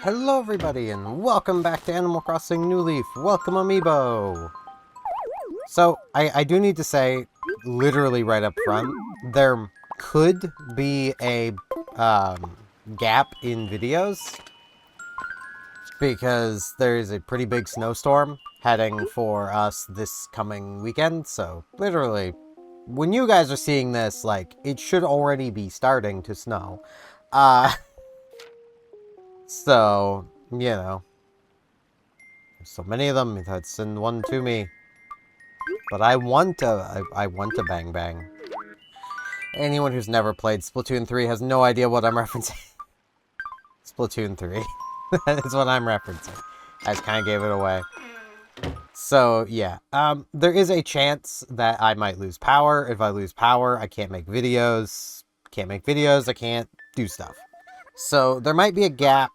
Hello everybody and welcome back to Animal Crossing New Leaf. Welcome Amiibo! So, I do need to say, literally right up front, there could be a gap in videos because there is a pretty big snowstorm heading for us this coming weekend, so literally, when you guys are seeing this, like, it should already be starting to snow. So, you know, there's so many of them, I'd send one to me. But I want a Bang Bang. Anyone who's never played Splatoon 3 has no idea what I'm referencing. Splatoon 3. That is what I'm referencing. I just kind of gave it away. So, yeah. There is a chance that I might lose power. If I lose power, I can't make videos. Can't make videos, I can't do stuff. So, there might be a gap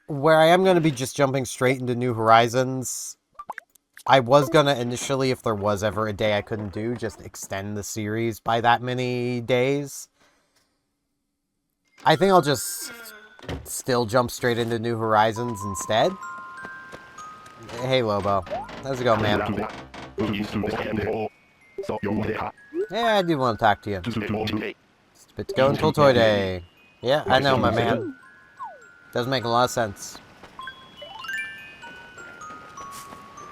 where I am going to be just jumping straight into New Horizons. I was going to initially, if there was ever a day I couldn't do, just extend the series by that many days. I think I'll just still jump straight into New Horizons instead. Hey, Lobo. How's it going, man? Yeah, I do want to talk to you. It's a bit to go until Toy Day. Yeah, I know, my man. Does make a lot of sense.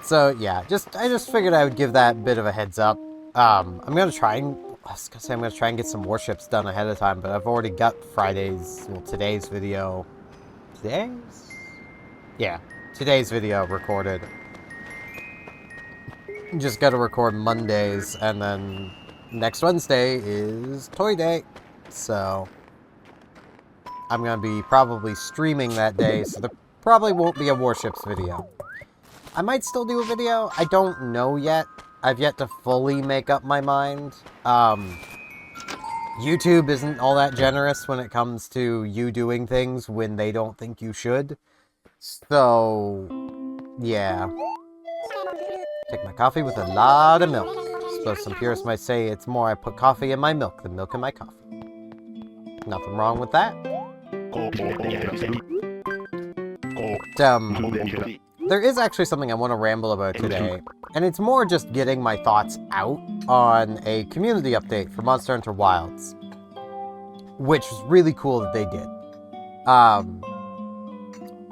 So yeah, I just figured I would give that bit of a heads up. I'm gonna try and get some warships done ahead of time, but I've already got today's video. Today's video recorded. Just gotta record Mondays, and then next Wednesday is Toy Day, so I'm gonna be probably streaming that day, so there probably won't be a warships video. I might still do a video. I don't know yet. I've yet to fully make up my mind. YouTube isn't all that generous when it comes to you doing things when they don't think you should. So, yeah. Take my coffee with a lot of milk. I suppose some purists might say it's more I put coffee in my milk than milk in my coffee. Nothing wrong with that. There is actually something I want to ramble about today, and it's more just getting my thoughts out on a community update for Monster Hunter Wilds, which was really cool that they did.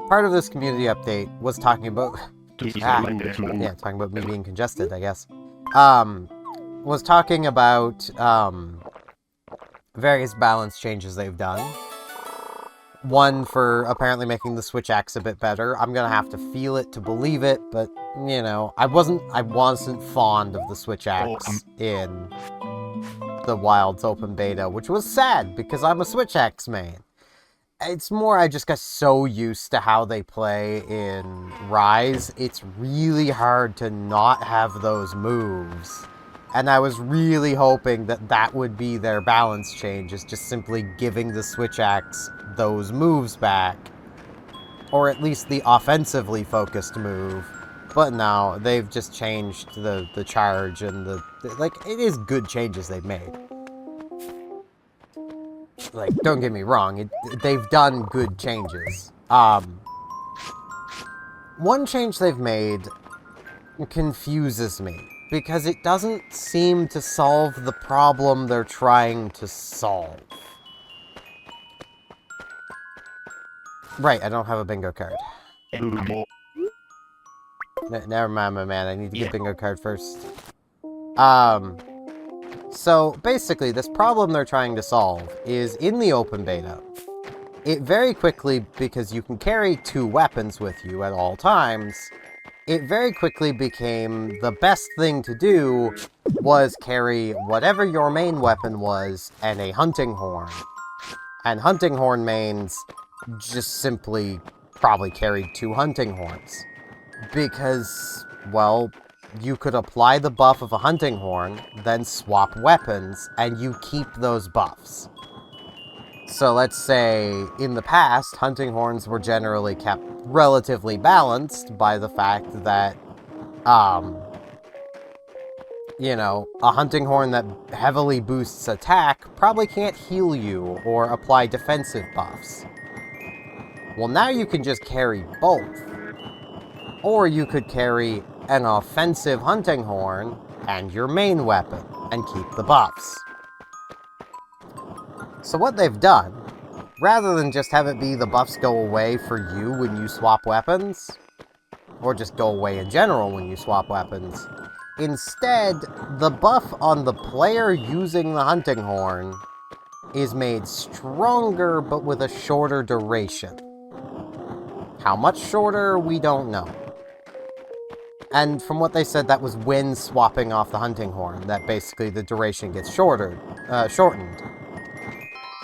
Part of this community update was talking about talking about me being congested, I guess. Was talking about various balance changes they've done. One for apparently making the switch axe a bit better. I'm gonna have to feel it to believe it, but you know, I wasn't fond of the switch axe in the Wilds open beta, which was sad because I'm a switch axe main. It's more I just got so used to how they play in Rise. It's really hard to not have those moves. And I was really hoping that that would be their balance change, is just simply giving the switch axe those moves back. Or at least the offensively focused move. But no, they've just changed the charge and it is good changes they've made. Like, don't get me wrong, they've done good changes. One change they've made confuses me, because it doesn't seem to solve the problem they're trying to solve. Right, I don't have a bingo card. Never mind, my man, I need to get a bingo card first. So, basically, this problem they're trying to solve is in the open beta. It very quickly, because you can carry 2 weapons with you at all times, it very quickly became the best thing to do was carry whatever your main weapon was and a hunting horn. And hunting horn mains just simply probably carried 2 hunting horns. Because, well, you could apply the buff of a hunting horn, then swap weapons, and you keep those buffs. So let's say, in the past, hunting horns were generally kept relatively balanced by the fact that, you know, a hunting horn that heavily boosts attack probably can't heal you or apply defensive buffs. Well, now you can just carry both. Or you could carry an offensive hunting horn and your main weapon, and keep the buffs. So what they've done, rather than just have it be the buffs go away for you when you swap weapons, or just go away in general when you swap weapons, instead, the buff on the player using the hunting horn is made stronger, but with a shorter duration. How much shorter, we don't know. And from what they said, that was when swapping off the hunting horn, that basically the duration gets shortened.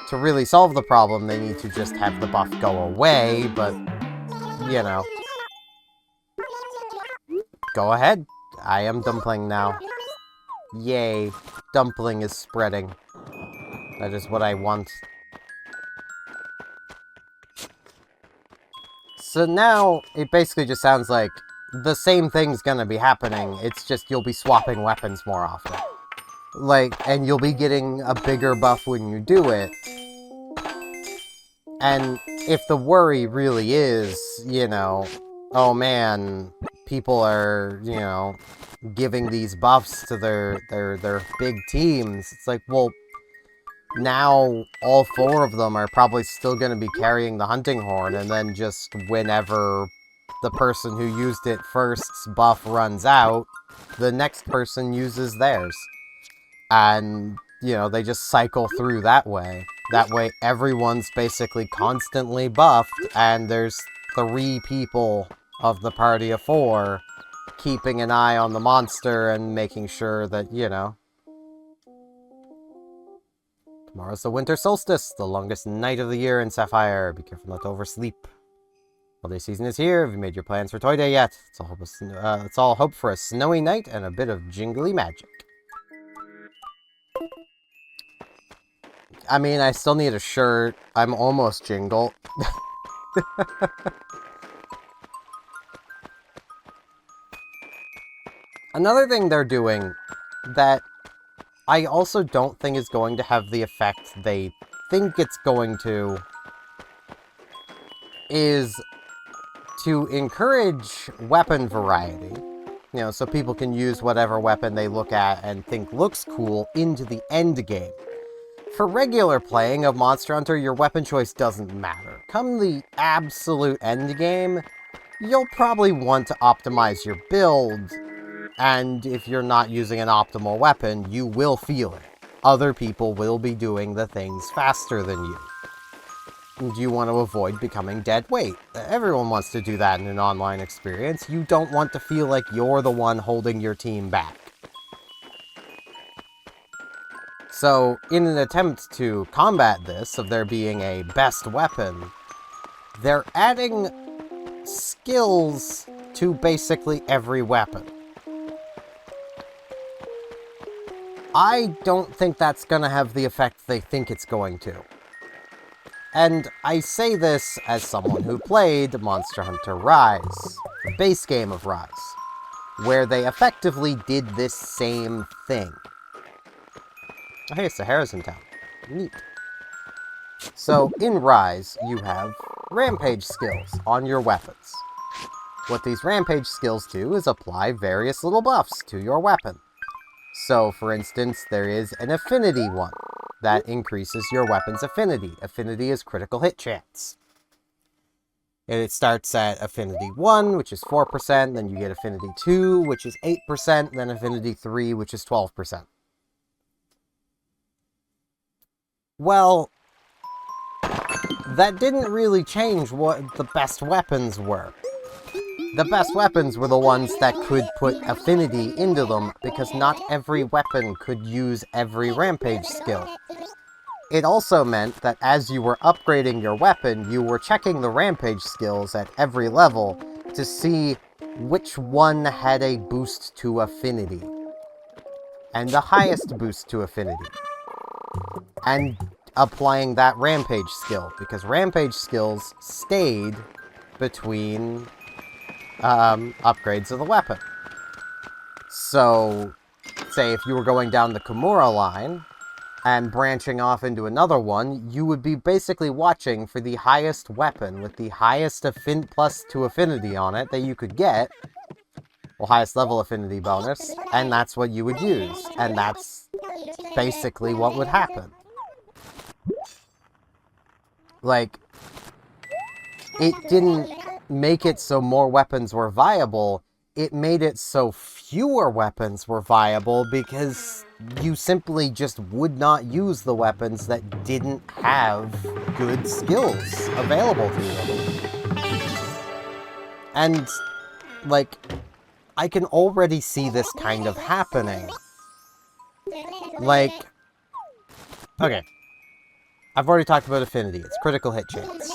To really solve the problem, they need to just have the buff go away, but, you know. Go ahead. I am Dumpling now. Yay. Dumpling is spreading. That is what I want. So now, it basically just sounds like the same thing's gonna be happening, it's just you'll be swapping weapons more often. Like, and you'll be getting a bigger buff when you do it. And if the worry really is, you know, oh man, people are, you know, giving these buffs to their big teams, it's like, well, now all 4 of them are probably still going to be carrying the hunting horn, and then just whenever the person who used it first's buff runs out, the next person uses theirs. And, you know, they just cycle through that way. That way everyone's basically constantly buffed, and there's 3 people of the party of 4 keeping an eye on the monster and making sure that, you know. Tomorrow's the winter solstice, the longest night of the year in Sapphire. Be careful not to oversleep. Holiday season is here. Have you made your plans for Toy Day yet? It's all hope for a snowy night and a bit of jingly magic. I mean, I still need a shirt. I'm almost Jingle. Another thing they're doing that I also don't think is going to have the effect they think it's going to is to encourage weapon variety. You know, so people can use whatever weapon they look at and think looks cool into the end game. For regular playing of Monster Hunter, your weapon choice doesn't matter. Come the absolute end game, you'll probably want to optimize your build, and if you're not using an optimal weapon, you will feel it. Other people will be doing the things faster than you. And you want to avoid becoming dead weight. Everyone wants to do that in an online experience. You don't want to feel like you're the one holding your team back. So, in an attempt to combat this, of there being a best weapon, they're adding skills to basically every weapon. I don't think that's going to have the effect they think it's going to. And I say this as someone who played Monster Hunter Rise, the base game of Rise, where they effectively did this same thing. Oh, hey, Sahara's in town. Neat. So, in Rise, you have rampage skills on your weapons. What these rampage skills do is apply various little buffs to your weapon. So, for instance, there is an affinity one that increases your weapon's affinity. Affinity is critical hit chance. And it starts at affinity 1, which is 4%, then you get affinity 2, which is 8%, then affinity 3, which is 12%. Well, that didn't really change what the best weapons were. The best weapons were the ones that could put affinity into them, because not every weapon could use every rampage skill. It also meant that as you were upgrading your weapon, you were checking the rampage skills at every level to see which one had a boost to affinity. And the highest boost to affinity. And applying that rampage skill, because rampage skills stayed between upgrades of the weapon. So, say if you were going down the Kimura line, and branching off into another one, you would be basically watching for the highest weapon with the highest plus 2 affinity on it that you could get, well, highest level affinity bonus, and that's what you would use, and that's basically what would happen. Like, it didn't make it so more weapons were viable, it made it so fewer weapons were viable because you simply just would not use the weapons that didn't have good skills available to them. And, like, I can already see this kind of happening. Like, okay. I've already talked about affinity. It's critical hit chance.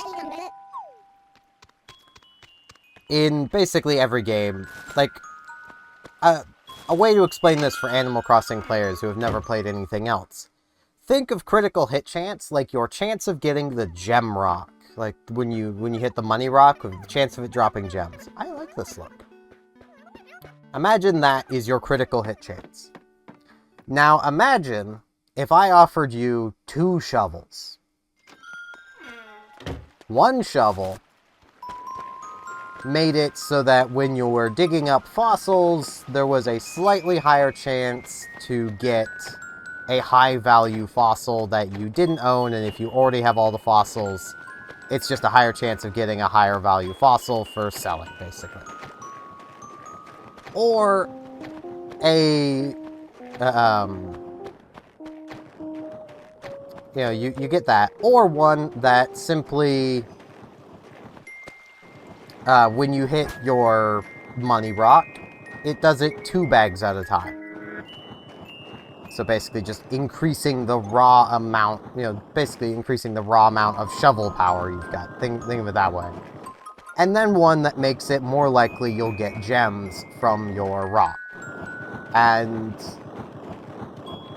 In basically every game, like, a way to explain this for Animal Crossing players who have never played anything else. Think of critical hit chance like your chance of getting the gem rock. Like, when you hit the money rock, with the chance of it dropping gems. I like this look. Imagine that is your critical hit chance. Now imagine if I offered you 2 shovels. One shovel made it so that when you were digging up fossils, there was a slightly higher chance to get a high-value fossil that you didn't own, and if you already have all the fossils, it's just a higher chance of getting a higher value fossil for selling, basically. Or a, you know, you get that. Or one that simply, when you hit your money rock, it does it 2 bags at a time. So basically just increasing the raw amount, you know, basically increasing the raw amount of shovel power you've got. Think of it that way. And then one that makes it more likely you'll get gems from your rock. And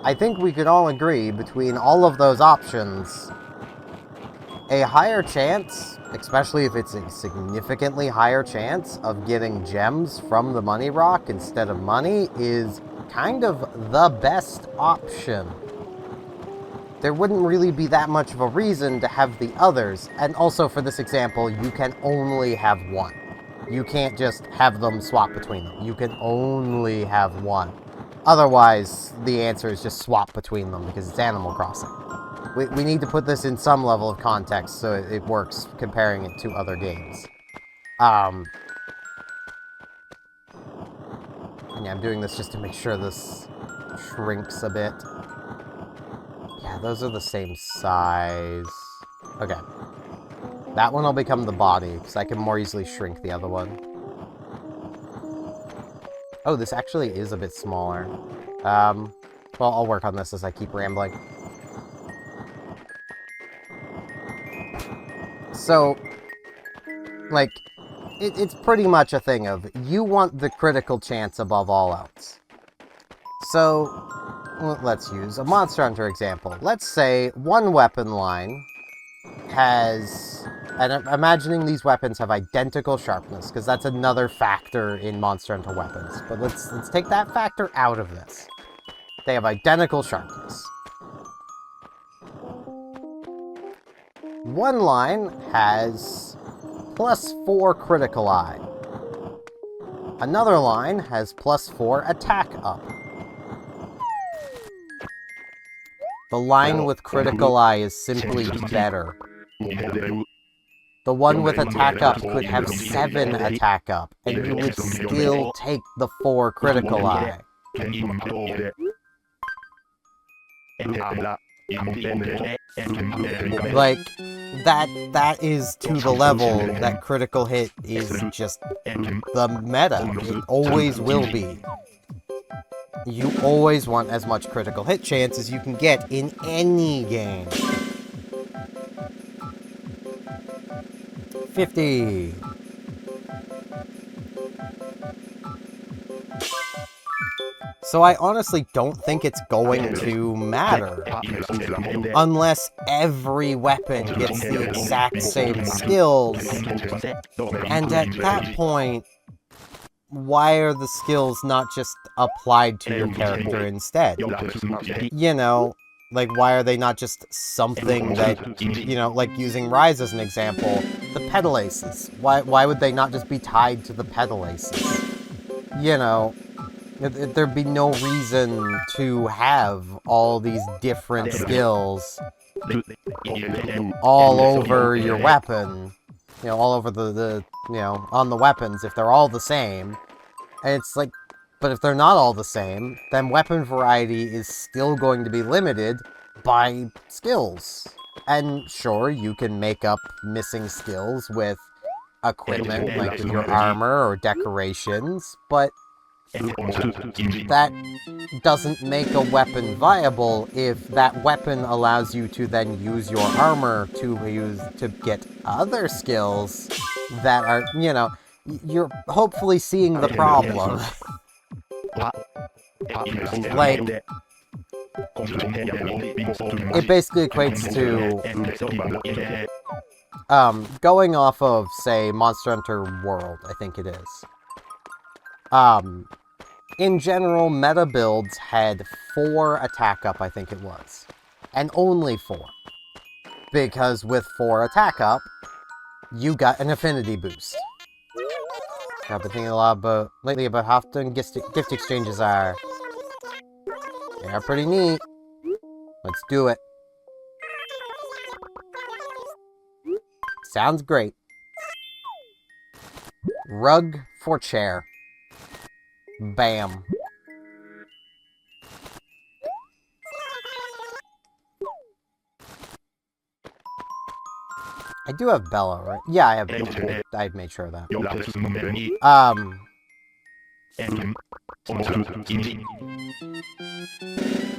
I think we could all agree between all of those options, a higher chance, especially if it's a significantly higher chance of getting gems from the money rock instead of money, is kind of the best option. There wouldn't really be that much of a reason to have the others, and also for this example, you can only have one. You can't just have them swap between them. You can only have one. Otherwise, the answer is just swap between them, because it's Animal Crossing. We need to put this in some level of context so it works comparing it to other games. Yeah, I'm doing this just to make sure this shrinks a bit. Yeah, those are the same size. Okay. That one will become the body, because I can more easily shrink the other one. Oh, this actually is a bit smaller. Well, I'll work on this as I keep rambling. So, like, it's pretty much a thing of, you want the critical chance above all else. So, well, let's use a Monster Hunter example. Let's say one weapon line has, and I'm imagining these weapons have identical sharpness, because that's another factor in Monster Hunter weapons. But let's take that factor out of this. They have identical sharpness. One line has +4 critical eye. Another line has +4 attack up. The line with critical eye is simply better. The one with attack up could have 7 attack up, and you would still take the 4 critical eye. Like, that is to the level that critical hit is just the meta. It always will be. You always want as much critical hit chance as you can get in any game. 50. So I honestly don't think it's going to matter. Unless every weapon gets the exact same skills. And at that point, why are the skills not just applied to your character instead? You know, Like, why are they not just something that, you know, like using Rise as an example, the pedal aces. Why would they not just be tied to the pedal aces? You know, there'd be no reason to have all these different skills all over your weapon. You know, all over the you know, on the weapons if they're all the same. And it's like, but if they're not all the same, then weapon variety is still going to be limited by skills. And sure, you can make up missing skills with equipment, like with your armor or decorations, but that doesn't make a weapon viable if that weapon allows you to then use your armor to get other skills that are, you know, you're hopefully seeing the problem. Like, it basically equates to going off of, say, Monster Hunter World, I think it is. In general, meta builds had 4 attack up, I think it was. And only 4. Because with 4 attack up, you got an affinity boost. I've been thinking a lot lately about how often gift exchanges are. They are pretty neat. Let's do it. Sounds great. Rug for chair. Bam. I do have Bella, right? Yeah, I have Bella. I've made sure of that.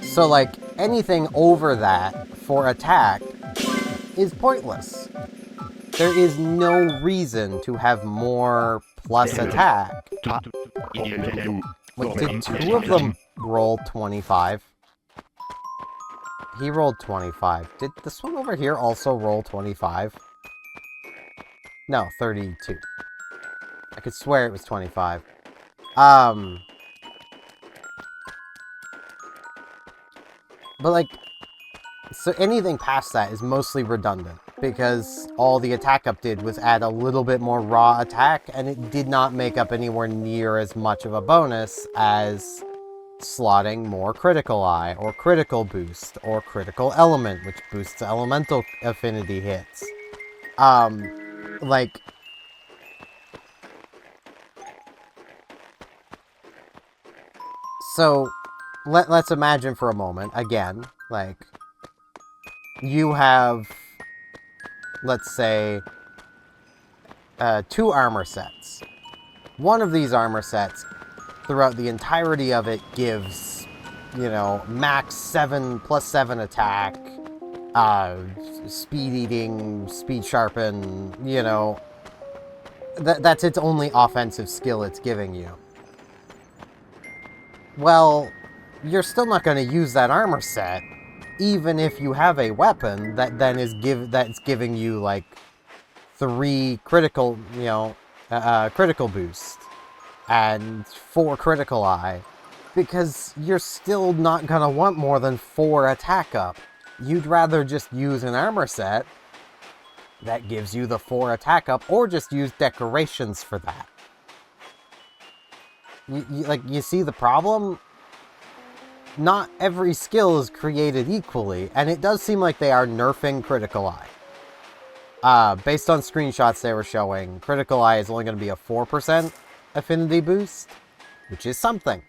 So, like, anything over that for attack is pointless. There is no reason to have more plus attack. Wait, did 2 of them roll 25? He rolled 25. Did this one over here also roll 25? No, 32. I could swear it was 25. But, like, so anything past that is mostly redundant, because all the attack up did was add a little bit more raw attack, and it did not make up anywhere near as much of a bonus as slotting more critical eye, or critical boost, or critical element, which boosts elemental affinity hits. Like... So, let's imagine for a moment, again, like, you have, let's say, 2 armor sets. One of these armor sets, throughout the entirety of it, gives, you know, max 7 plus 7 attack, speed eating, speed sharpen, you know, that's its only offensive skill it's giving you. Well, you're still not going to use that armor set, even if you have a weapon that then is that's giving you, like, 3 critical, you know, critical boost, and 4 critical eye, because you're still not going to want more than 4 attack up. You'd rather just use an armor set that gives you the 4 attack up, or just use decorations for that. You see the problem? Not every skill is created equally, and it does seem like they are nerfing critical eye. Based on screenshots they were showing, critical eye is only going to be a 4% affinity boost, which is something.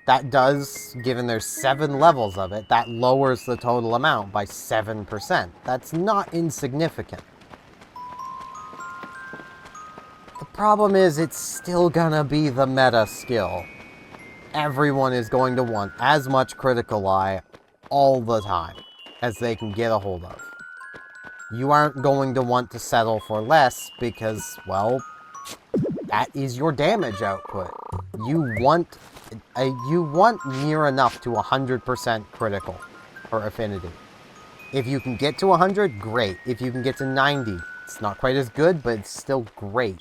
That does, given there's 7 levels of it, that lowers the total amount by 7%. That's not insignificant. The problem is, it's still gonna be the meta skill. Everyone is going to want as much critical eye all the time as they can get a hold of. You aren't going to want to settle for less because, well, that is your damage output. You want near enough to 100% critical or affinity. If you can get to 100, great. If you can get to 90, it's not quite as good, but it's still great.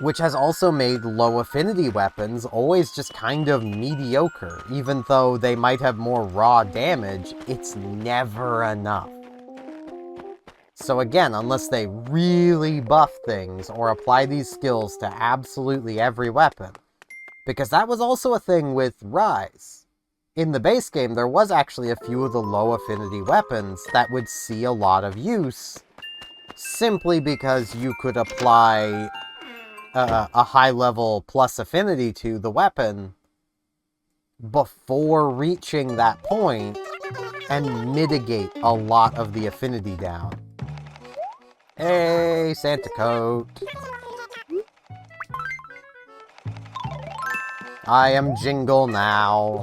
which has also made low affinity weapons always just kind of mediocre. Even though they might have more raw damage, it's never enough. So again, unless they really buff things or apply these skills to absolutely every weapon, because that was also a thing with Rise. In the base game, there was actually a few of the low affinity weapons that would see a lot of use, simply because you could apply a high level plus affinity to the weapon before reaching that point and mitigate a lot of the affinity down. Hey, Santa Coat. I am Jingle now.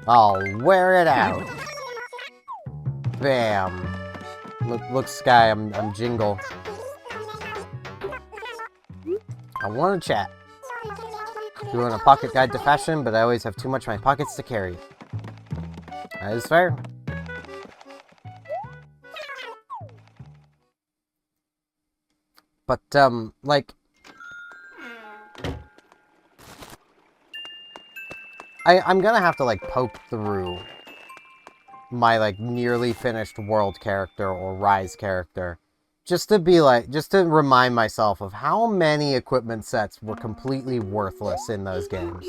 I'll wear it out. Bam. Look, Sky, I'm Jingle. I want to chat. Doing a pocket guide to fashion, but I always have too much in my pockets to carry. That is fair. But, like... I'm gonna have to, like, poke through my, like, nearly finished World character or Rise character. Just to be, like, just to remind myself of how many equipment sets were completely worthless in those games.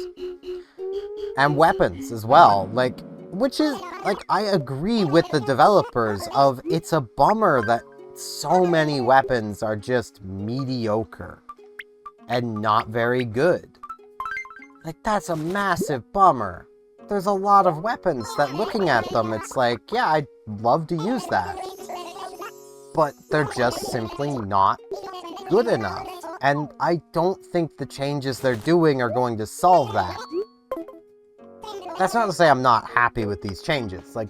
And weapons as well, like, which is, like, I agree with the developers of it's a bummer that so many weapons are just mediocre and not very good. Like, that's a massive bummer. There's a lot of weapons that looking at them, it's like, yeah, I'd love to use that. But they're just simply not good enough. And I don't think the changes they're doing are going to solve that. That's not to say I'm not happy with these changes. Like,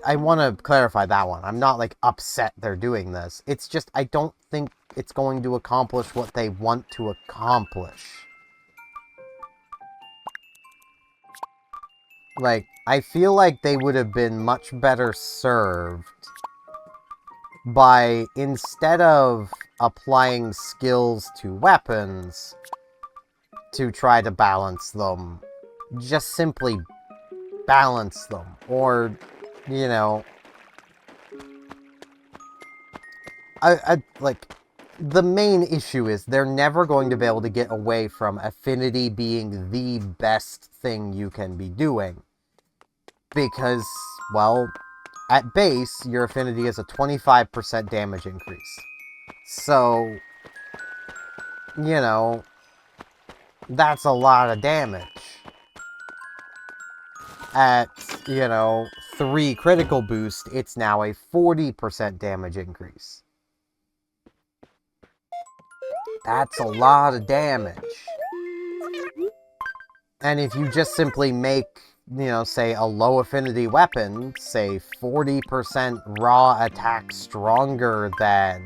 I want to clarify that one. I'm not, like, upset they're doing this. It's just, I don't think it's going to accomplish what they want to accomplish. Like, I feel like they would have been much better served by, instead of applying skills to weapons to try to balance them, just simply balance them. Or, you know, like, the main issue is they're never going to be able to get away from affinity being the best thing you can be doing. Because, well, at base, your affinity is a 25% damage increase. So, you know, that's a lot of damage. At, you know, 3 critical boost, it's now a 40% damage increase. That's a lot of damage. And if you just simply make, you know, say a low affinity weapon, say 40% raw attack stronger than,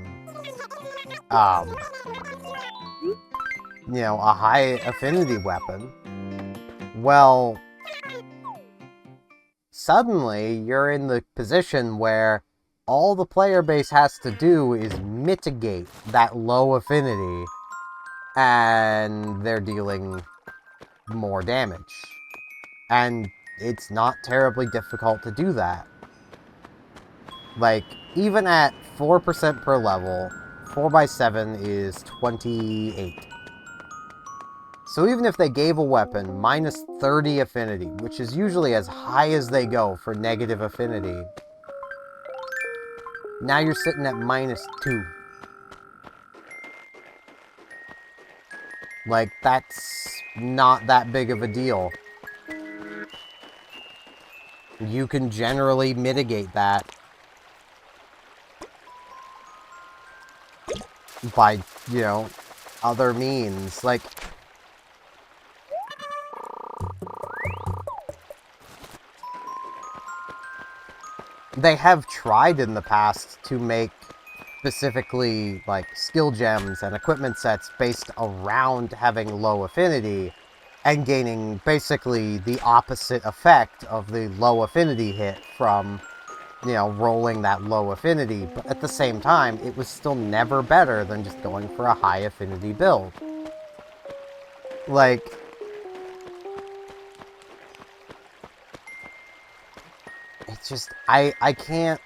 you know, a high affinity weapon, well, suddenly you're in the position where all the player base has to do is mitigate that low affinity, and they're dealing more damage. And it's not terribly difficult to do that. Like, even at 4% per level, 4x7 is 28. So even if they gave a weapon minus 30 affinity, which is usually as high as they go for negative affinity, now you're sitting at minus 2. Like, that's not that big of a deal. You can generally mitigate that by, you know, other means. Like, they have tried in the past to make specifically, like, skill gems and equipment sets based around having low affinity and gaining basically the opposite effect of the low affinity hit from you know, rolling that low affinity, but at the same time, it was still never better than just going for a high affinity build. Like, it's just, I can't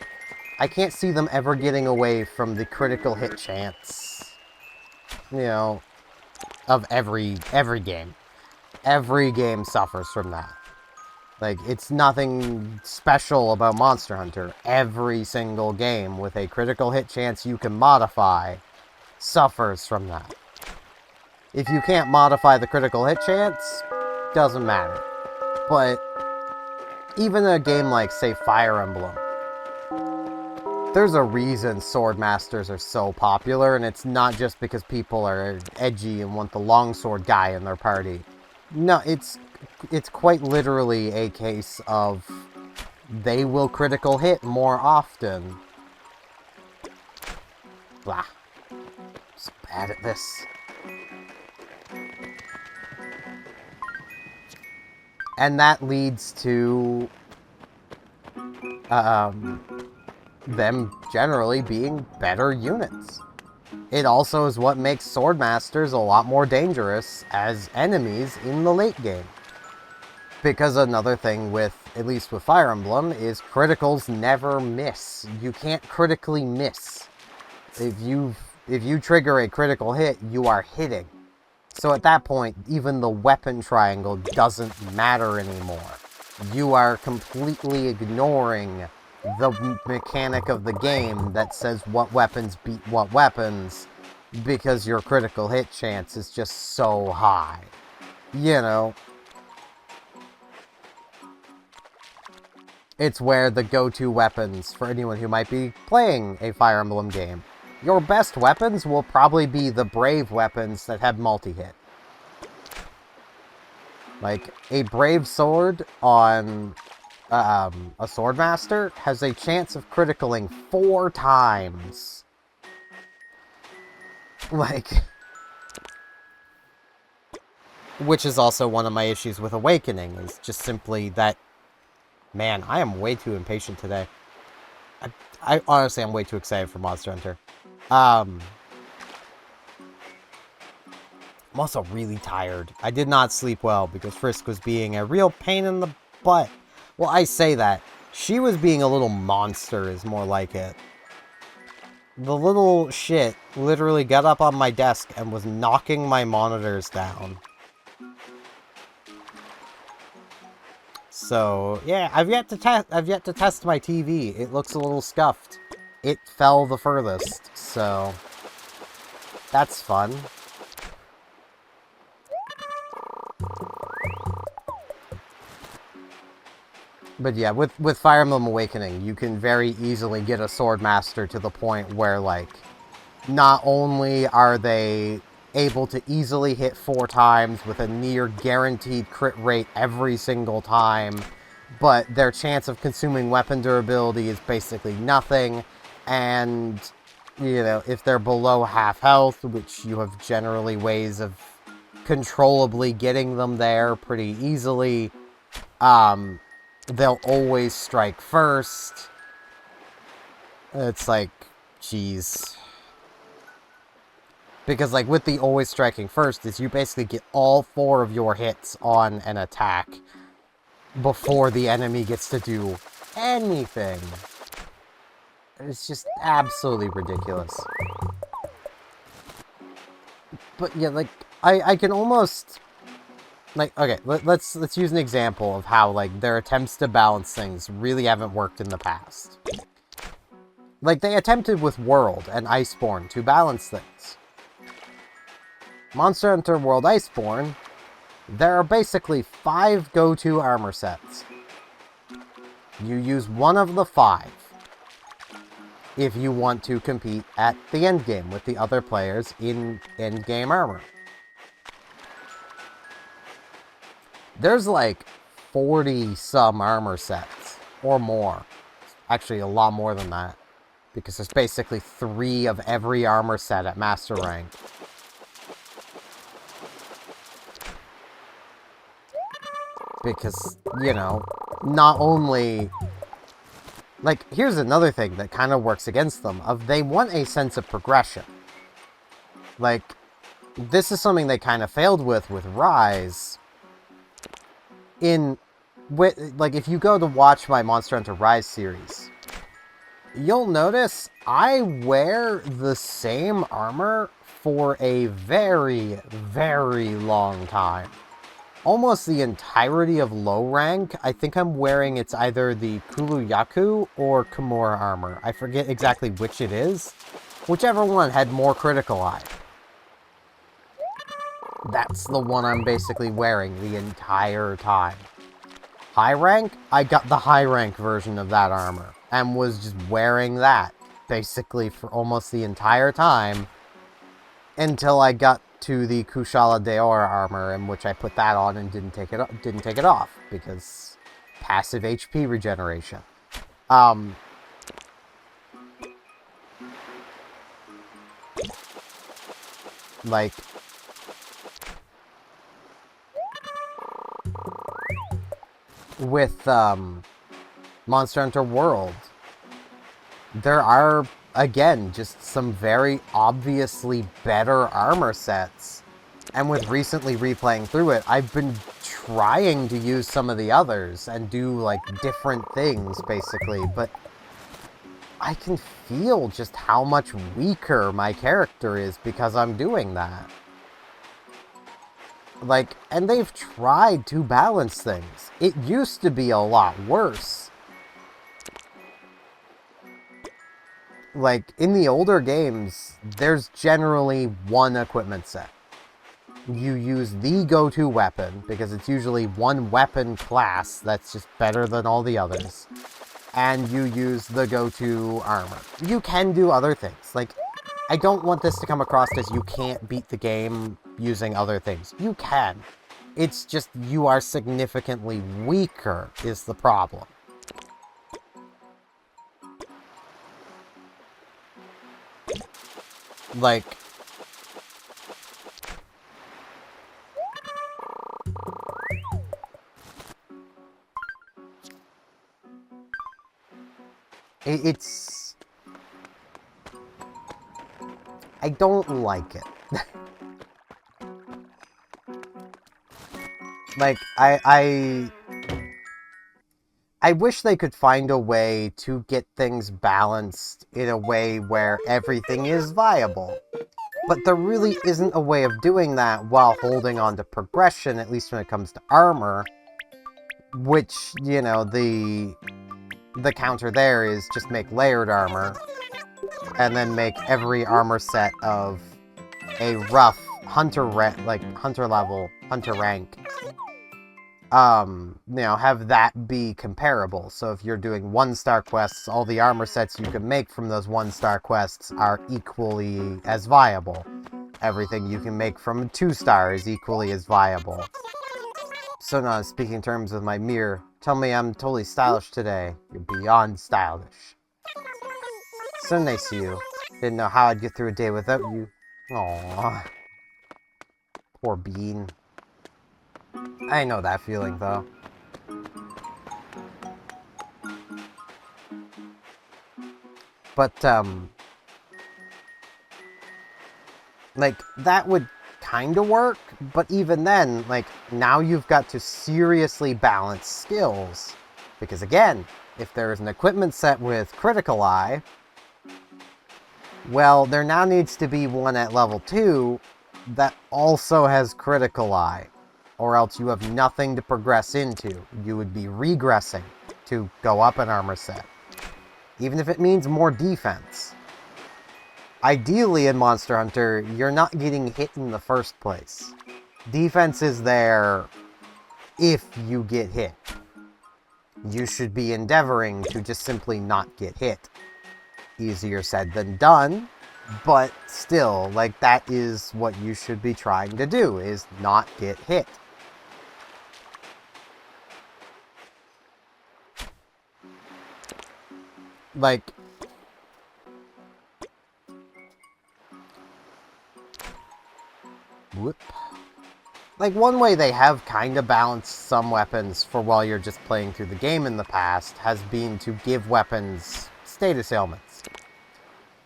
see them ever getting away from the critical hit chance, you know, of every game. Every game suffers from that. Like, it's nothing special about Monster Hunter. Every single game with a critical hit chance you can modify suffers from that. If you can't modify the critical hit chance, doesn't matter. But even a game like, say, Fire Emblem, there's a reason Sword Masters are so popular, and it's not just because people are edgy and want the longsword guy in their party. No, it's quite literally a case of they will critical hit more often. Blah. So bad at this. And that leads to them generally being better units. It also is what makes Swordmasters a lot more dangerous as enemies in the late game. Because another thing with, at least with Fire Emblem, is criticals never miss. You can't critically miss. If you trigger a critical hit, you are hitting. So at that point, even the weapon triangle doesn't matter anymore. You are completely ignoring the mechanic of the game that says what weapons beat what weapons, because your critical hit chance is just so high. You know, it's where the go-to weapons for anyone who might be playing a Fire Emblem game. Your best weapons will probably be the brave weapons that have multi-hit. Like, a brave sword on a Swordmaster has a chance of criticaling 4 times. Like, which is also one of my issues with Awakening, is just simply that, man, I am way too impatient today. I honestly am way too excited for Monster Hunter. I'm also really tired. I did not sleep well because Frisk was being a real pain in the butt. Well, I say that. She was being a little monster, is more like it. The little shit literally got up on my desk and was knocking my monitors down. So, yeah, I've yet to test my TV. It looks a little scuffed. It fell the furthest, so that's fun. But yeah, with Fire Emblem Awakening, you can very easily get a Swordmaster to the point where, like, not only are they able to easily hit 4 times with a near guaranteed crit rate every single time, but their chance of consuming weapon durability is basically nothing, and, you know, if they're below half health, which you have generally ways of controllably getting them there pretty easily, they'll always strike first. It's like, jeez. Because, like, with the always striking first, is you basically get all 4 of your hits on an attack before the enemy gets to do anything. It's just absolutely ridiculous. But, yeah, like, I can almost... Like, okay, let's use an example of how, like, their attempts to balance things really haven't worked in the past. Like, they attempted with World and Iceborne to balance things. Monster Hunter World Iceborne, there are basically 5 go-to armor sets. You use one of the 5 if you want to compete at the endgame with the other players in endgame armor. There's like 40-some armor sets, or more. Actually, a lot more than that. Because there's basically 3 of every armor set at Master Rank. Because, you know, not only Like, here's another thing that kind of works against them, they want a sense of progression. Like, this is something they kind of failed with Rise. Like, if you go to watch my Monster Hunter Rise series, you'll notice I wear the same armor for a very, very long time. Almost the entirety of low rank, I think I'm wearing it's either the Kuluyaku or Kimura armor. I forget exactly which it is. Whichever one had more critical eye. That's the one I'm basically wearing the entire time. High rank, I got the high rank version of that armor, and was just wearing that, basically, for almost the entire time, until I got to the Kushala Deora armor, in which I put that on and didn't take it off, because passive HP regeneration. Like, with Monster Hunter World, there are, again, just some very obviously better armor sets. And with recently replaying through it, I've been trying to use some of the others and do, like, different things, basically. But I can feel just how much weaker my character is because I'm doing that. Like, and they've tried to balance things. It used to be a lot worse. Like, in the older games, there's generally one equipment set. You use the go-to weapon, because it's usually one weapon class that's just better than all the others. And you use the go-to armor. You can do other things. Like, I don't want this to come across as you can't beat the game using other things. You can. It's just you are significantly weaker is the problem. Like, it's... I don't like it. Like, I wish they could find a way to get things balanced in a way where everything is viable. But there really isn't a way of doing that while holding on to progression, at least when it comes to armor. Which, you know, the counter there is just make layered armor, and then make every armor set of a rough hunter level, hunter rank. You know, have that be comparable. So if you're doing 1-star quests, all the armor sets you can make from those 1-star quests are equally as viable. Everything you can make from 2-star is equally as viable. So now, speaking in terms of my mirror, tell me I'm totally stylish today. You're beyond stylish. So nice of you. Didn't know how I'd get through a day without you. Aww. Poor Bean. I know that feeling, though. But, like, that would kind of work, but even then, like, now you've got to seriously balance skills. Because, again, if there's an equipment set with critical eye, well, there now needs to be one at level 2 that also has critical eye. Or else you have nothing to progress into. You would be regressing to go up an armor set. Even if it means more defense. Ideally in Monster Hunter, you're not getting hit in the first place. Defense is there if you get hit. You should be endeavoring to just simply not get hit. Easier said than done, but still, like, that is what you should be trying to do, is not get hit. Like, Like, one way they have kind of balanced some weapons for while you're just playing through the game in the past has been to give weapons status ailments.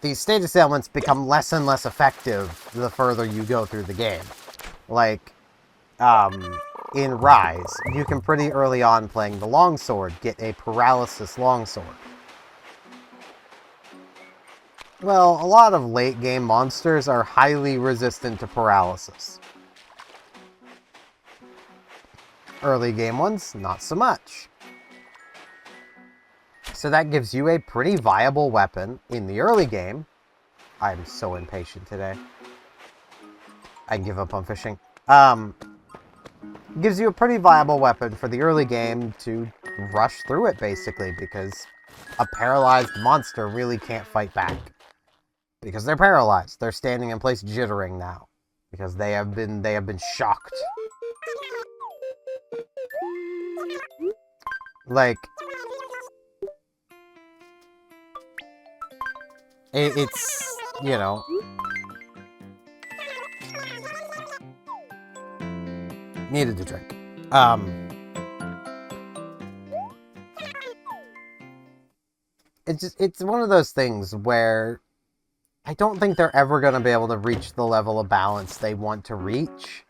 These status ailments become less and less effective the further you go through the game. Like, in Rise, you can pretty early on playing the longsword get a paralysis longsword. Well, a lot of late game monsters are highly resistant to paralysis. Early game ones, not so much. So that gives you a pretty viable weapon in the early game. I'm so impatient today. I give up on fishing. Gives you a pretty viable weapon for the early game to rush through it, basically, because a paralyzed monster really can't fight back. Because they're paralyzed. They're standing in place jittering now. Because they have been shocked. Like, it's, you know, needed to drink. It's one of those things where I don't think they're ever going to be able to reach the level of balance they want to reach.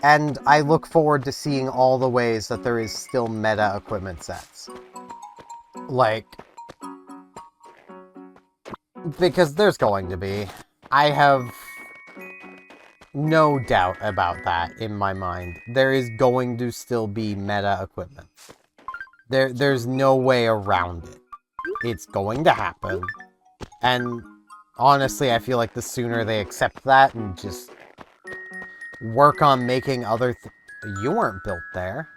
And I look forward to seeing all the ways that there is still meta equipment sets. Like, because there's going to be. I have no doubt about that in my mind. There is going to still be meta equipment. There's no way around it. It's going to happen. And honestly, I feel like the sooner they accept that and just work on making other You weren't built there.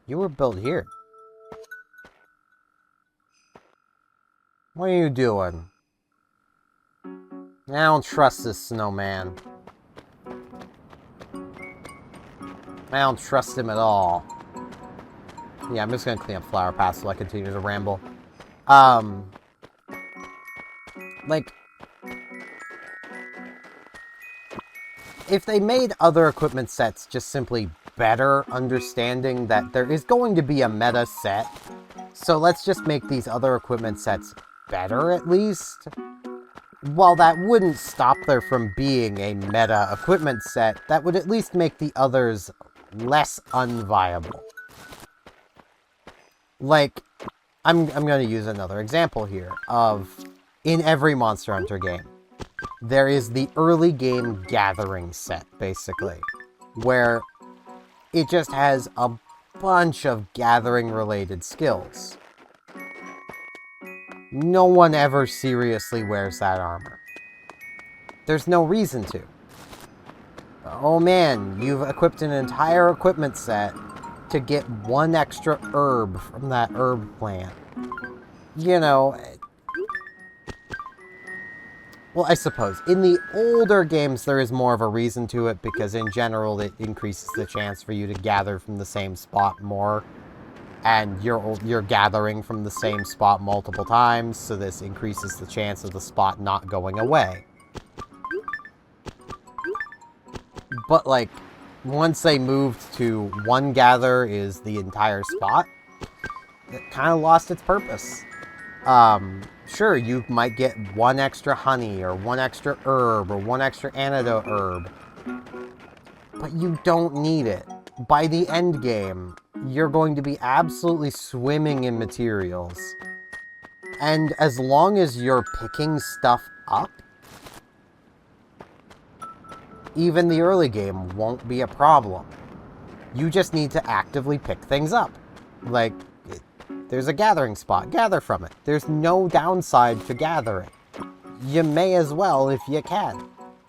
You were built here. What are you doing? I don't trust this snowman. I don't trust him at all. Yeah, I'm just gonna clean up flower paths while I continue to ramble. Like, if they made other equipment sets just simply better, understanding that there is going to be a meta set, so let's just make these other equipment sets better at least. While that wouldn't stop there from being a meta equipment set, that would at least make the others less unviable. Like, I'm going to use another example here of, in every Monster Hunter game, there is the early game gathering set, basically, where it just has a bunch of gathering-related skills. No one ever seriously wears that armor. There's no reason to. Oh man, you've equipped an entire equipment set to get one extra herb from that herb plant. You know, well, I suppose. In the older games, there is more of a reason to it, because in general, it increases the chance for you to gather from the same spot more. And you're gathering from the same spot multiple times, so this increases the chance of the spot not going away. But, like, once they moved to one gather is the entire spot, it kind of lost its purpose. Sure, you might get one extra honey, or one extra herb, or one extra antidote herb, but you don't need it. By the end game, you're going to be absolutely swimming in materials. And as long as you're picking stuff up, even the early game won't be a problem. You just need to actively pick things up. Like, there's a gathering spot, gather from it. There's no downside to gathering. You may as well if you can.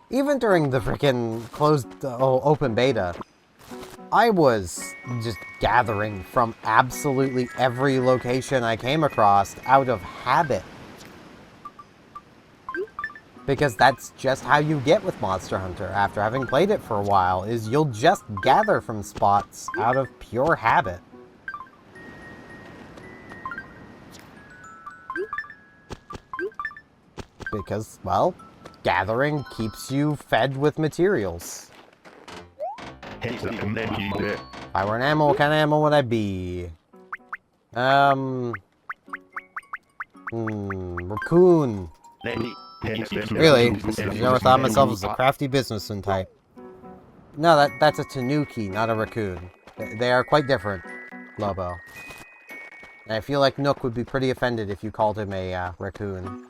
Even during the freaking closed open beta, I was just gathering from absolutely every location I came across out of habit. Because that's just how you get with Monster Hunter after having played it for a while, is you'll just gather from spots out of pure habit. Because, well, gathering keeps you fed with materials. If I were an animal, what kind of animal would I be? Raccoon. Really? I've never thought of myself as a crafty businessman type. No, that's a tanuki, not a raccoon. They are quite different, Lobo. And I feel like Nook would be pretty offended if you called him a raccoon.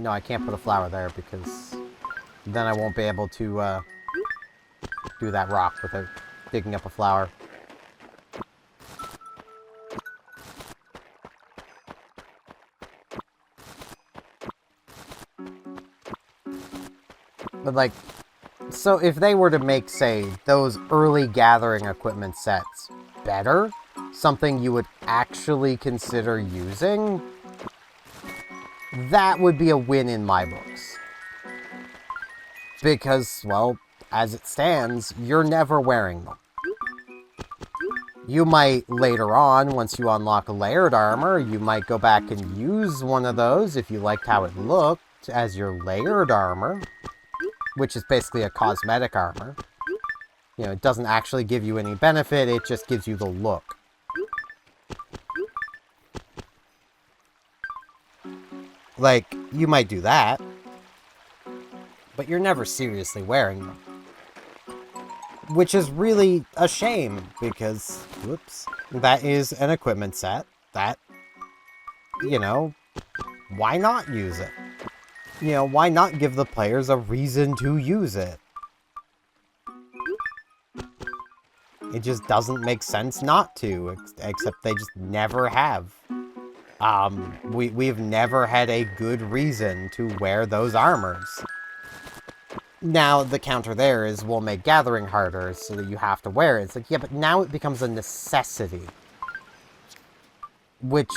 No, I can't put a flower there because then I won't be able to do that rock without digging up a flower. But, like, so if they were to make, say, those early gathering equipment sets better, something you would actually consider using, that would be a win in my books. Because, well, as it stands, you're never wearing them. You might, later on, once you unlock layered armor, you might go back and use one of those if you liked how it looked as your layered armor, which is basically a cosmetic armor. You know, it doesn't actually give you any benefit, it just gives you the look. Like, you might do that, but you're never seriously wearing them. Which is really a shame, because, whoops, that is an equipment set that, you know, why not use it? You know, why not give the players a reason to use it? It just doesn't make sense not to, except they just never have. We've never had a good reason to wear those armors. Now, the counter there is we'll make gathering harder so that you have to wear it. It's like, yeah, but now it becomes a necessity. Which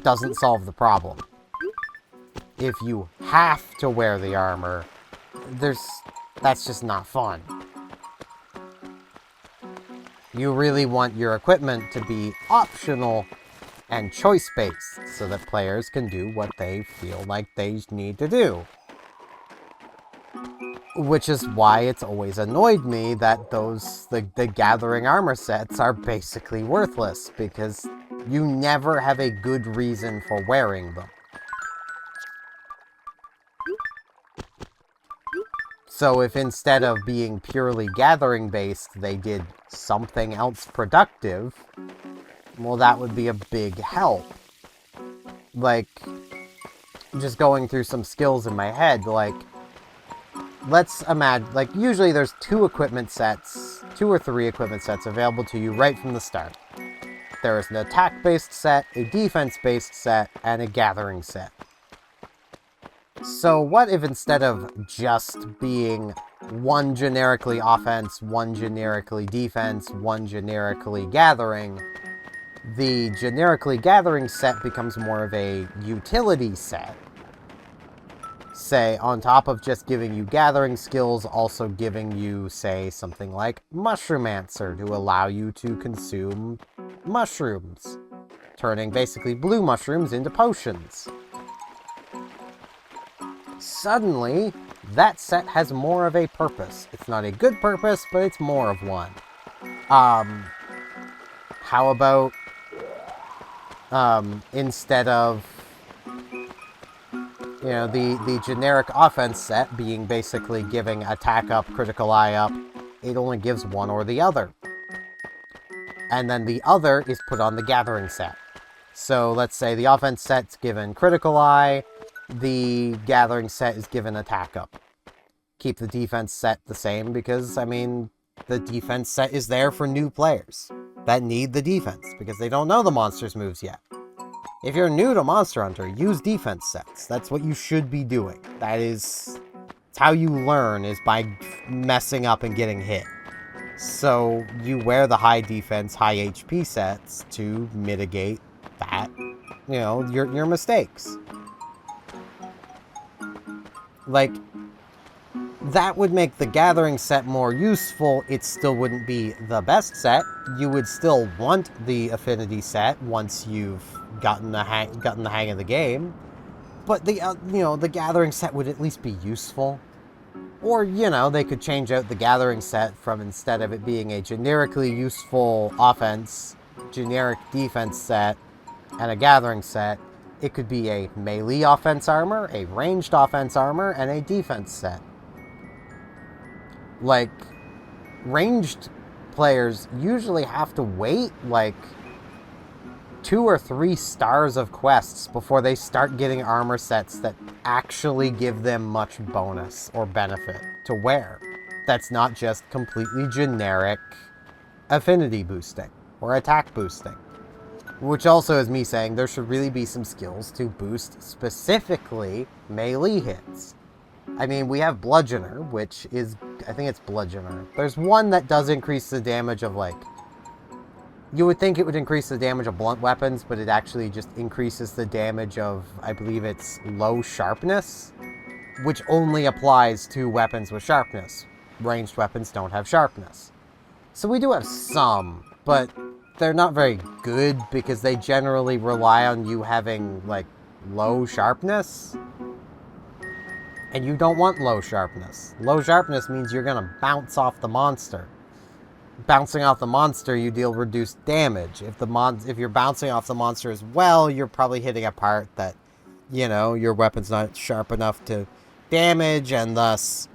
doesn't solve the problem. If you have to wear the armor, that's just not fun. You really want your equipment to be optional and choice-based so that players can do what they feel like they need to do. Which is why it's always annoyed me that the gathering armor sets are basically worthless, because you never have a good reason for wearing them. So if instead of being purely gathering based, they did something else productive, well, that would be a big help. Like, just going through some skills in my head, like, let's imagine, like, usually there's two or three equipment sets available to you right from the start. There is an attack-based set, a defense-based set, and a gathering set. So what if instead of just being one generically offense, one generically defense, one generically gathering, the generically gathering set becomes more of a utility set? Say, on top of just giving you gathering skills, also giving you, say, something like Mushroomancer to allow you to consume mushrooms, turning basically blue mushrooms into potions. Suddenly, that set has more of a purpose. It's not a good purpose, but it's more of one. How about, instead of, you know, the generic offense set being basically giving attack up, critical eye up, it only gives one or the other. And then the other is put on the gathering set. So let's say the offense set's given critical eye, the gathering set is given attack up. Keep the defense set the same because, I mean, the defense set is there for new players that need the defense because they don't know the monster's moves yet. If you're new to Monster Hunter, use defense sets. That's what you should be doing. It's how you learn, is by messing up and getting hit. So you wear the high defense, high HP sets to mitigate that, you know, your mistakes. Like, that would make the gathering set more useful. It still wouldn't be the best set. You would still want the affinity set once you've gotten the hang of the game. But the, the gathering set would at least be useful. Or, they could change out the gathering set from, instead of it being a generically useful offense, generic defense set, and a gathering set, it could be a melee offense armor, a ranged offense armor, and a defense set. Like, ranged players usually have to wait, like, 2 or 3 stars of quests before they start getting armor sets that actually give them much bonus or benefit to wear. That's not just completely generic affinity boosting or attack boosting. Which also is me saying there should really be some skills to boost specifically melee hits. I mean, we have Bludgeoner, which is, I think it's Bludgeoner. There's one that does increase the damage of, like, you would think it would increase the damage of blunt weapons, but it actually just increases the damage of, I believe it's low sharpness, which only applies to weapons with sharpness. Ranged weapons don't have sharpness. So we do have some, but they're not very good because they generally rely on you having, like, low sharpness. And you don't want low sharpness. Low sharpness means you're going to bounce off the monster. Bouncing off the monster, you deal reduced damage. If you're bouncing off the monster as well, you're probably hitting a part that, your weapon's not sharp enough to damage, and thus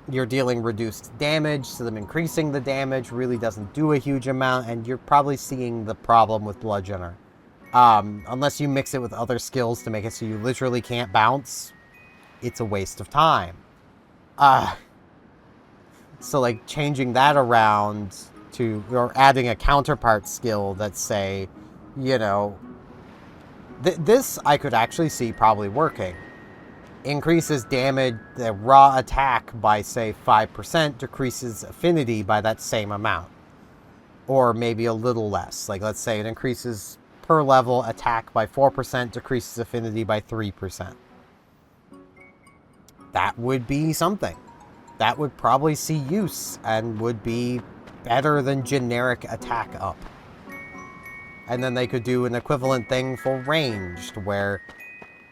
you're dealing reduced damage, so them increasing the damage really doesn't do a huge amount, and you're probably seeing the problem with Bludgeoner. Unless you mix it with other skills to make it so you literally can't bounce, it's a waste of time. So, like, changing that around to, or adding a counterpart skill that, say, this I could actually see probably working. Increases damage, the raw attack by, say, 5%, decreases affinity by that same amount. Or maybe a little less. Like, let's say it increases per level attack by 4%, decreases affinity by 3%. That would be something. That would probably see use and would be better than generic attack up. And then they could do an equivalent thing for ranged, where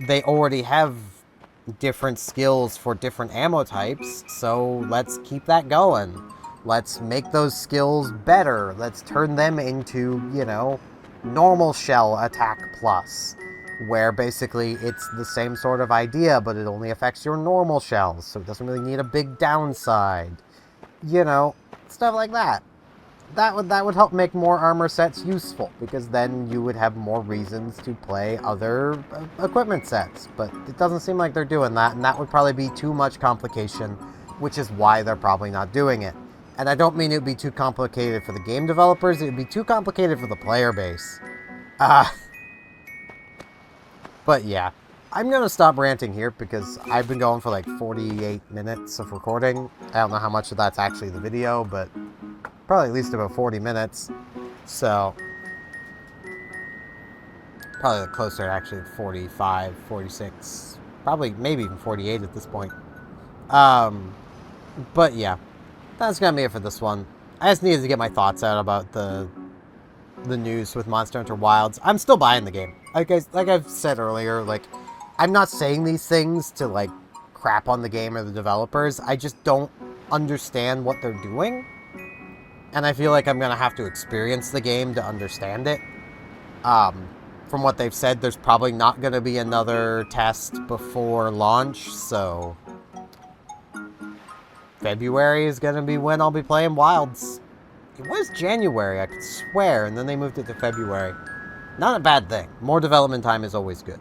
they already have different skills for different ammo types, so let's keep that going. Let's make those skills better. Let's turn them into, normal shell attack plus, where basically it's the same sort of idea, but it only affects your normal shells, so it doesn't really need a big downside. Stuff like that. That would help make more armor sets useful, because then you would have more reasons to play other equipment sets, but it doesn't seem like they're doing that, and that would probably be too much complication, which is why they're probably not doing it. And I don't mean it would be too complicated for the game developers, it would be too complicated for the player base. But yeah, I'm going to stop ranting here because I've been going for like 48 minutes of recording. I don't know how much of that's actually the video, but probably at least about 40 minutes. So, probably closer to actually 45, 46, probably maybe even 48 at this point. But yeah, that's going to be it for this one. I just needed to get my thoughts out about the news with Monster Hunter Wilds. I'm still buying the game. Like I've said earlier, like, I'm not saying these things to, like, crap on the game or the developers. I just don't understand what they're doing. And I feel like I'm going to have to experience the game to understand it. From what they've said, there's probably not going to be another test before launch, so February is going to be when I'll be playing Wilds. It was January, I could swear, and then they moved it to February. Not a bad thing. More development time is always good.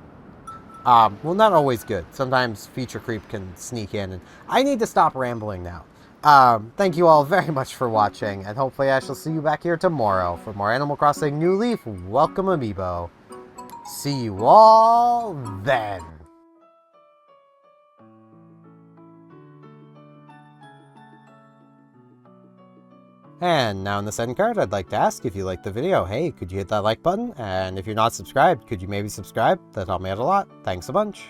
Well, not always good. Sometimes feature creep can sneak in, and I need to stop rambling now. Thank you all very much for watching, and hopefully I shall see you back here tomorrow for more Animal Crossing New Leaf Welcome Amiibo. See you all then. And now in this end card, I'd like to ask, if you liked the video, hey, could you hit that like button? And if you're not subscribed, could you maybe subscribe? That'd help me out a lot. Thanks a bunch.